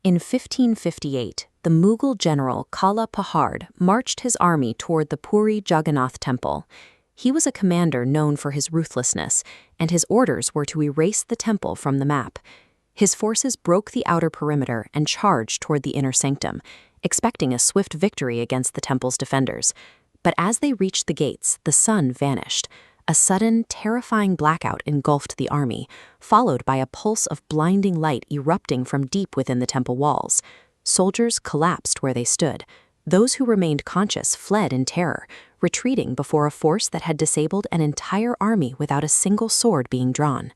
In 1558, the Mughal general Kala Pahad marched his army toward the Puri Jagannath Temple. He was a commander known for his ruthlessness, and his orders were to erase the temple from the map. His forces broke the outer perimeter and charged toward the inner sanctum, expecting a swift victory against the temple's defenders. But as they reached the gates, the sun vanished. A sudden, terrifying blackout engulfed the army, followed by a pulse of blinding light erupting from deep within the temple walls. Soldiers collapsed where they stood. Those who remained conscious fled in terror, retreating before a force that had disabled an entire army without a single sword being drawn.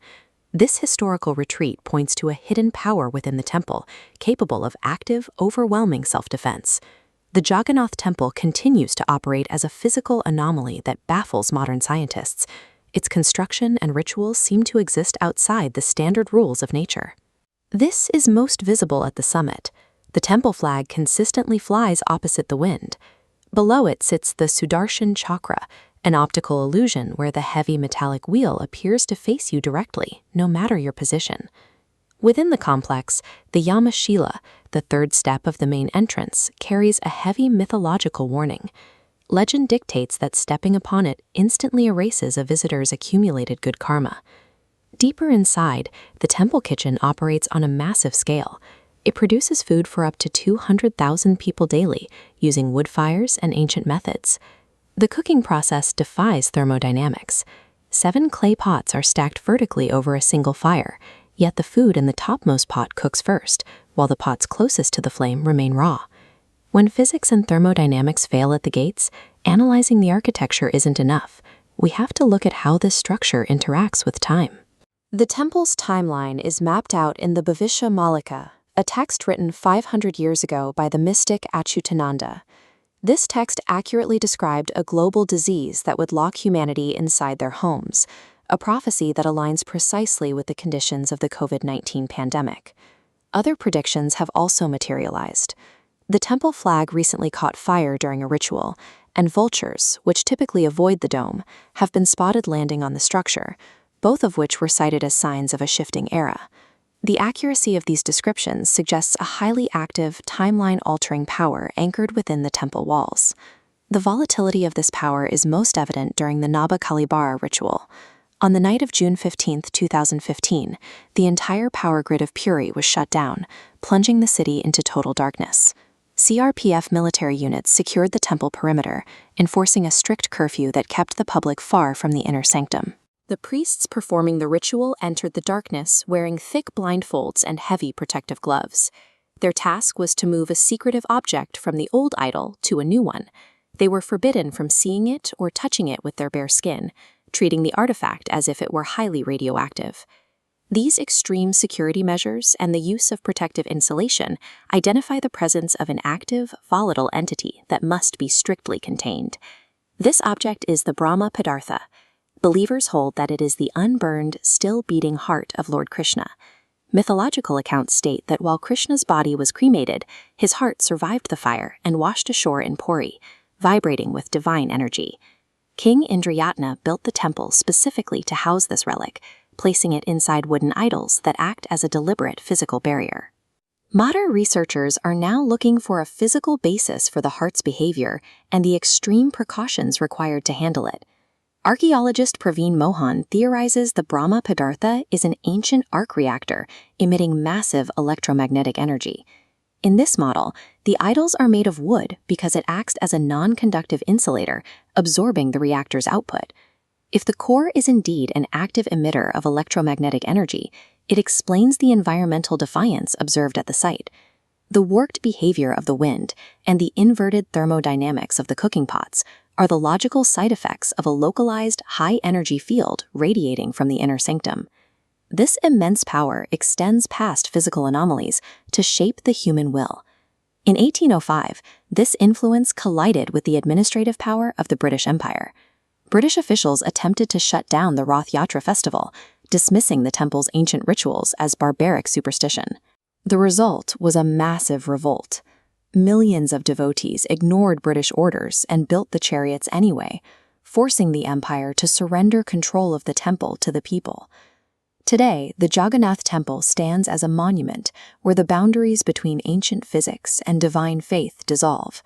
This historical retreat points to a hidden power within the temple, capable of active, overwhelming self-defense. The Jagannath Temple continues to operate as a physical anomaly that baffles modern scientists. Its construction and rituals seem to exist outside the standard rules of nature. This is most visible at the summit. The temple flag consistently flies opposite the wind. Below it sits the Sudarshan Chakra, an optical illusion where the heavy metallic wheel appears to face you directly, no matter your position. Within the complex, the Yamashila, the third step of the main entrance, carries a heavy mythological warning. Legend dictates that stepping upon it instantly erases a visitor's accumulated good karma. Deeper inside, the temple kitchen operates on a massive scale. It produces food for up to 200,000 people daily, using wood fires and ancient methods. The cooking process defies thermodynamics. 7 clay pots are stacked vertically over a single fire, yet the food in the topmost pot cooks first, while the pots closest to the flame remain raw. When physics and thermodynamics fail at the gates, analyzing the architecture isn't enough. We have to look at how this structure interacts with time. The temple's timeline is mapped out in the Bhavishya Malika, a text written 500 years ago by the mystic Achyutananda. This text accurately described a global disease that would lock humanity inside their homes, a prophecy that aligns precisely with the conditions of the COVID-19 pandemic. Other predictions have also materialized. The temple flag recently caught fire during a ritual, and vultures, which typically avoid the dome, have been spotted landing on the structure, both of which were cited as signs of a shifting era. The accuracy of these descriptions suggests a highly active, timeline-altering power anchored within the temple walls. The volatility of this power is most evident during the Naba Kalibara ritual. On the night of June 15, 2015, the entire power grid of Puri was shut down, plunging the city into total darkness. CRPF military units secured the temple perimeter, enforcing a strict curfew that kept the public far from the inner sanctum. The priests performing the ritual entered the darkness wearing thick blindfolds and heavy protective gloves. Their task was to move a secretive object from the old idol to a new one. They were forbidden from seeing it or touching it with their bare skin, treating the artifact as if it were highly radioactive. These extreme security measures and the use of protective insulation identify the presence of an active, volatile entity that must be strictly contained. This object is the Brahma Padartha. Believers hold that it is the unburned, still beating heart of Lord Krishna. Mythological accounts state that while Krishna's body was cremated, his heart survived the fire and washed ashore in Puri, vibrating with divine energy. King Indrayatna built the temple specifically to house this relic, placing it inside wooden idols that act as a deliberate physical barrier. Modern researchers are now looking for a physical basis for the heart's behavior and the extreme precautions required to handle it. Archaeologist Praveen Mohan theorizes the Brahma Padartha is an ancient arc reactor emitting massive electromagnetic energy. In this model, the idols are made of wood because it acts as a non-conductive insulator, absorbing the reactor's output. If the core is indeed an active emitter of electromagnetic energy, it explains the environmental defiance observed at the site. The warped behavior of the wind and the inverted thermodynamics of the cooking pots are the logical side effects of a localized, high-energy field radiating from the inner sanctum. This immense power extends past physical anomalies to shape the human will. In 1805, this influence collided with the administrative power of the British Empire. British officials attempted to shut down the Rath Yatra festival, dismissing the temple's ancient rituals as barbaric superstition. The result was a massive revolt. Millions of devotees ignored British orders and built the chariots anyway, forcing the empire to surrender control of the temple to the people. Today, the Jagannath Temple stands as a monument where the boundaries between ancient physics and divine faith dissolve.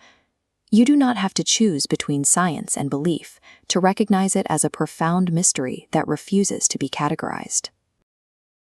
You do not have to choose between science and belief to recognize it as a profound mystery that refuses to be categorized.